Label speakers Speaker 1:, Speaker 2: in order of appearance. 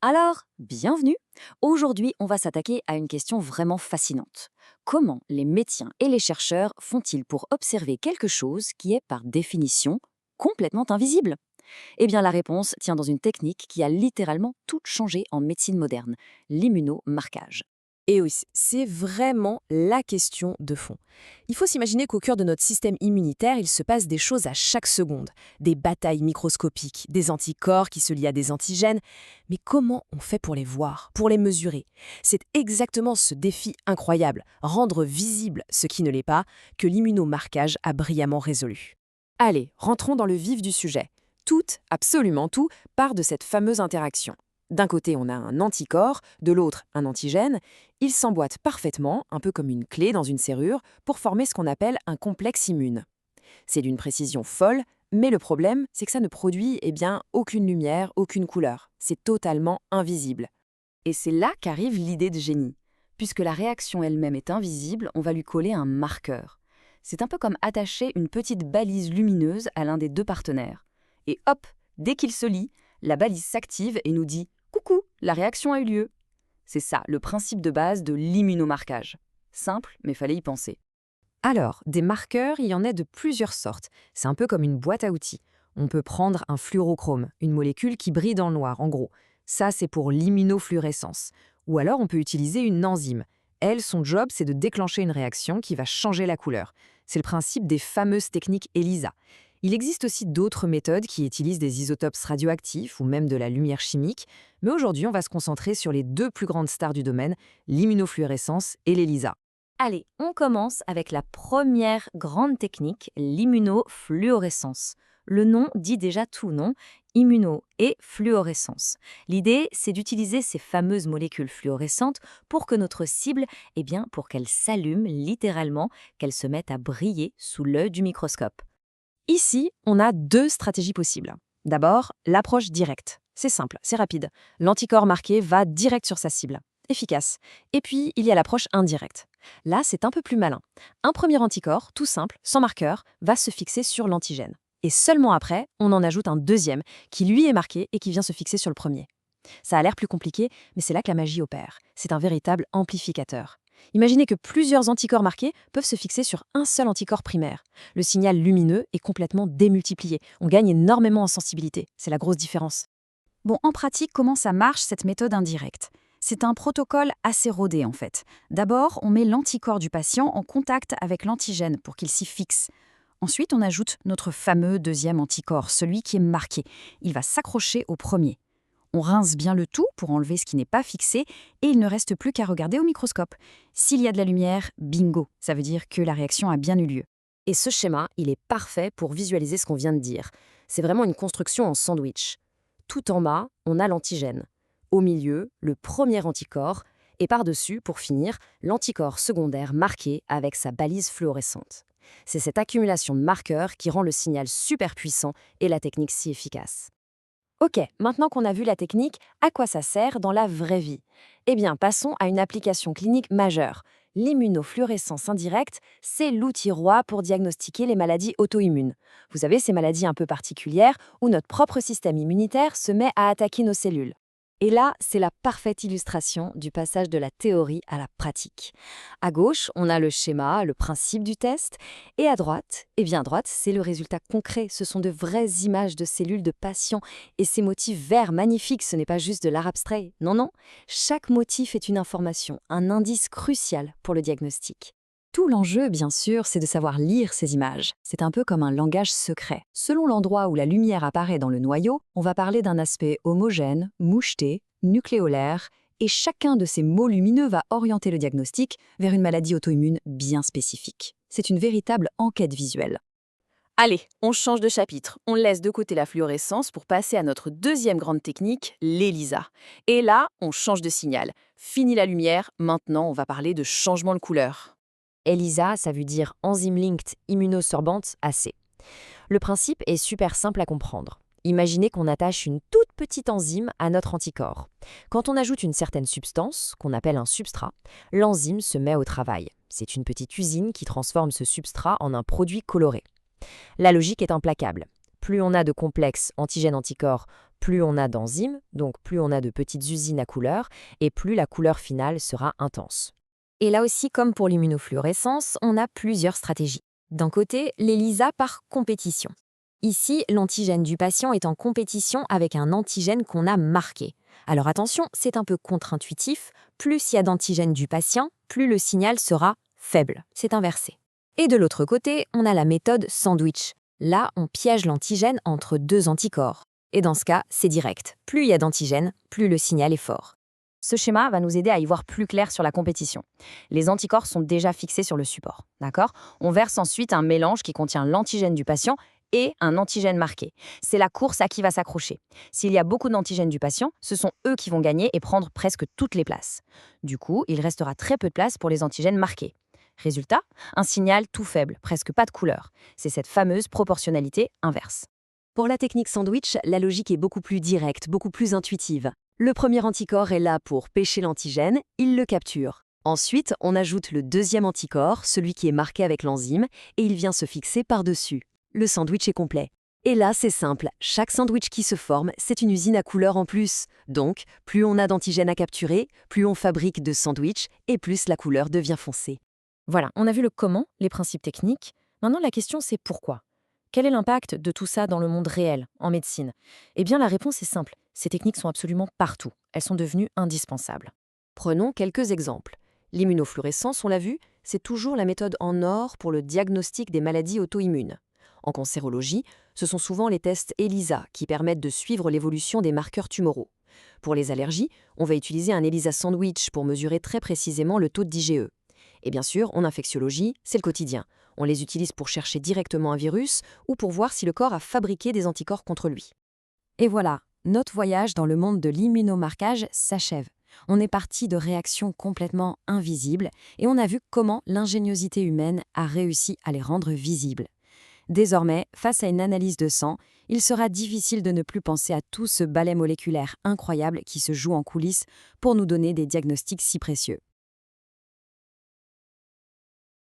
Speaker 1: Alors, bienvenue. Aujourd'hui, on va s'attaquer à une question vraiment fascinante. Comment les médecins et les chercheurs font-ils pour observer quelque chose qui est par définition complètement invisible? Eh bien, la réponse tient dans une technique qui a littéralement tout changé en médecine moderne, l'immunomarquage.
Speaker 2: Et oui, c'est vraiment la question de fond. Il faut s'imaginer qu'au cœur de notre système immunitaire, il se passe des choses à chaque seconde. Des batailles microscopiques, des anticorps qui se lient à des antigènes. Mais comment on fait pour les voir, pour les mesurer? C'est exactement ce défi incroyable, rendre visible ce qui ne l'est pas, que l'immunomarquage a brillamment résolu. Allez, rentrons dans le vif du sujet. Tout, absolument tout, part de cette fameuse interaction. D'un côté, on a un anticorps, de l'autre, un antigène. Ils s'emboîtent parfaitement, un peu comme une clé dans une serrure, pour former ce qu'on appelle un complexe immune. C'est d'une précision folle, mais le problème, c'est que ça ne produit aucune lumière, aucune couleur. C'est totalement invisible.
Speaker 1: Et c'est là qu'arrive l'idée de génie. Puisque la réaction elle-même est invisible, on va lui coller un marqueur. C'est un peu comme attacher une petite balise lumineuse à l'un des deux partenaires. Et hop, dès qu'il se lie, la balise s'active et nous dit coucou, la réaction a eu lieu. C'est ça, le principe de base de l'immunomarquage. Simple, mais fallait y penser.
Speaker 2: Alors, des marqueurs, il y en a de plusieurs sortes. C'est un peu comme une boîte à outils. On peut prendre un fluorochrome, une molécule qui brille dans le noir, en gros. Ça, c'est pour l'immunofluorescence. Ou alors, on peut utiliser une enzyme. Elle, son job, c'est de déclencher une réaction qui va changer la couleur. C'est le principe des fameuses techniques ELISA. Il existe aussi d'autres méthodes qui utilisent des isotopes radioactifs ou même de la lumière chimique, mais aujourd'hui, on va se concentrer sur les deux plus grandes stars du domaine, l'immunofluorescence et l'ELISA.
Speaker 1: Allez, on commence avec la première grande technique, l'immunofluorescence. Le nom dit déjà tout, non? Immuno et fluorescence. L'idée, c'est d'utiliser ces fameuses molécules fluorescentes pour que notre cible, pour qu'elle s'allume littéralement, qu'elle se mette à briller sous l'œil du microscope.
Speaker 2: Ici, on a deux stratégies possibles. D'abord, l'approche directe. C'est simple, c'est rapide. L'anticorps marqué va direct sur sa cible. Efficace. Et puis, il y a l'approche indirecte. Là, c'est un peu plus malin. Un premier anticorps, tout simple, sans marqueur, va se fixer sur l'antigène. Et seulement après, on en ajoute un deuxième, qui lui est marqué et qui vient se fixer sur le premier. Ça a l'air plus compliqué, mais c'est là que la magie opère. C'est un véritable amplificateur. Imaginez que plusieurs anticorps marqués peuvent se fixer sur un seul anticorps primaire. Le signal lumineux est complètement démultiplié. On gagne énormément en sensibilité. C'est la grosse différence.
Speaker 3: Bon, en pratique, comment ça marche cette méthode indirecte? C'est un protocole assez rodé en fait. D'abord, on met l'anticorps du patient en contact avec l'antigène pour qu'il s'y fixe. Ensuite, on ajoute notre fameux deuxième anticorps, celui qui est marqué. Il va s'accrocher au premier. On rince bien le tout pour enlever ce qui n'est pas fixé et il ne reste plus qu'à regarder au microscope. S'il y a de la lumière, bingo, ça veut dire que la réaction a bien eu lieu.
Speaker 2: Et ce schéma, il est parfait pour visualiser ce qu'on vient de dire. C'est vraiment une construction en sandwich. Tout en bas, on a l'antigène. Au milieu, le premier anticorps. Et par-dessus, pour finir, l'anticorps secondaire marqué avec sa balise fluorescente. C'est cette accumulation de marqueurs qui rend le signal super puissant et la technique si efficace. Ok, maintenant qu'on a vu la technique, à quoi ça sert dans la vraie vie? Eh bien, passons à une application clinique majeure. L'immunofluorescence indirecte, c'est l'outil roi pour diagnostiquer les maladies auto-immunes. Vous savez, ces maladies un peu particulières où notre propre système immunitaire se met à attaquer nos cellules. Et là, c'est la parfaite illustration du passage de la théorie à la pratique. À gauche, on a le schéma, le principe du test, et à droite, à droite, c'est le résultat concret. Ce sont de vraies images de cellules de patients, et ces motifs verts magnifiques, ce n'est pas juste de l'art abstrait. Non, non, chaque motif est une information, un indice crucial pour le diagnostic. Tout l'enjeu, bien sûr, c'est de savoir lire ces images. C'est un peu comme un langage secret. Selon l'endroit où la lumière apparaît dans le noyau, on va parler d'un aspect homogène, moucheté, nucléolaire, et chacun de ces mots lumineux va orienter le diagnostic vers une maladie auto-immune bien spécifique. C'est une véritable enquête visuelle.
Speaker 1: Allez, on change de chapitre. On laisse de côté la fluorescence pour passer à notre deuxième grande technique, l'ELISA. Et là, on change de signal. Fini la lumière, maintenant on va parler de changement de couleur.
Speaker 2: ELISA, ça veut dire Enzyme Linked Immunosorbent AC. Le principe est super simple à comprendre. Imaginez qu'on attache une toute petite enzyme à notre anticorps. Quand on ajoute une certaine substance, qu'on appelle un substrat, l'enzyme se met au travail. C'est une petite usine qui transforme ce substrat en un produit coloré. La logique est implacable. Plus on a de complexes antigènes-anticorps, Plus on a d'enzymes, donc plus on a de petites usines à couleur, et plus la couleur finale sera intense. Et là aussi, comme pour l'immunofluorescence, on a plusieurs stratégies. D'un côté, l'ELISA par compétition. Ici, l'antigène du patient est en compétition avec un antigène qu'on a marqué. Alors attention, c'est un peu contre-intuitif. Plus il y a d'antigène du patient, plus le signal sera faible. C'est inversé. Et de l'autre côté, on a la méthode sandwich. Là, on piège l'antigène entre deux anticorps. Et dans ce cas, c'est direct. Plus il y a d'antigène, plus le signal est fort.
Speaker 1: Ce schéma va nous aider à y voir plus clair sur la compétition. Les anticorps sont déjà fixés sur le support, d'accord? On verse ensuite un mélange qui contient l'antigène du patient et un antigène marqué. C'est la course à qui va s'accrocher. S'il y a beaucoup d'antigènes du patient, ce sont eux qui vont gagner et prendre presque toutes les places. Du coup, il restera très peu de place pour les antigènes marqués. Résultat, un signal tout faible, presque pas de couleur. C'est cette fameuse proportionnalité inverse.
Speaker 4: Pour la technique sandwich, la logique est beaucoup plus directe, beaucoup plus intuitive. Le premier anticorps est là pour pêcher l'antigène, il le capture. Ensuite, on ajoute le deuxième anticorps, celui qui est marqué avec l'enzyme, et il vient se fixer par-dessus. Le sandwich est complet. Et là, c'est simple, chaque sandwich qui se forme, c'est une usine à couleur en plus. Donc, plus on a d'antigène à capturer, plus on fabrique de sandwichs, et plus la couleur devient foncée.
Speaker 2: Voilà, on a vu le comment, les principes techniques. Maintenant, la question, c'est pourquoi. Quel est l'impact de tout ça dans le monde réel, en médecine? Eh bien, la réponse est simple. Ces techniques sont absolument partout. Elles sont devenues indispensables.
Speaker 4: Prenons quelques exemples. L'immunofluorescence, on l'a vu, c'est toujours la méthode en or pour le diagnostic des maladies auto-immunes. En cancérologie, ce sont souvent les tests ELISA qui permettent de suivre l'évolution des marqueurs tumoraux. Pour les allergies, on va utiliser un ELISA sandwich pour mesurer très précisément le taux d'IgE. Et bien sûr, en infectiologie, c'est le quotidien. On les utilise pour chercher directement un virus ou pour voir si le corps a fabriqué des anticorps contre lui.
Speaker 3: Et voilà, notre voyage dans le monde de l'immunomarquage s'achève. On est parti de réactions complètement invisibles et on a vu comment l'ingéniosité humaine a réussi à les rendre visibles. Désormais, face à une analyse de sang, il sera difficile de ne plus penser à tout ce balai moléculaire incroyable qui se joue en coulisses pour nous donner des diagnostics si précieux.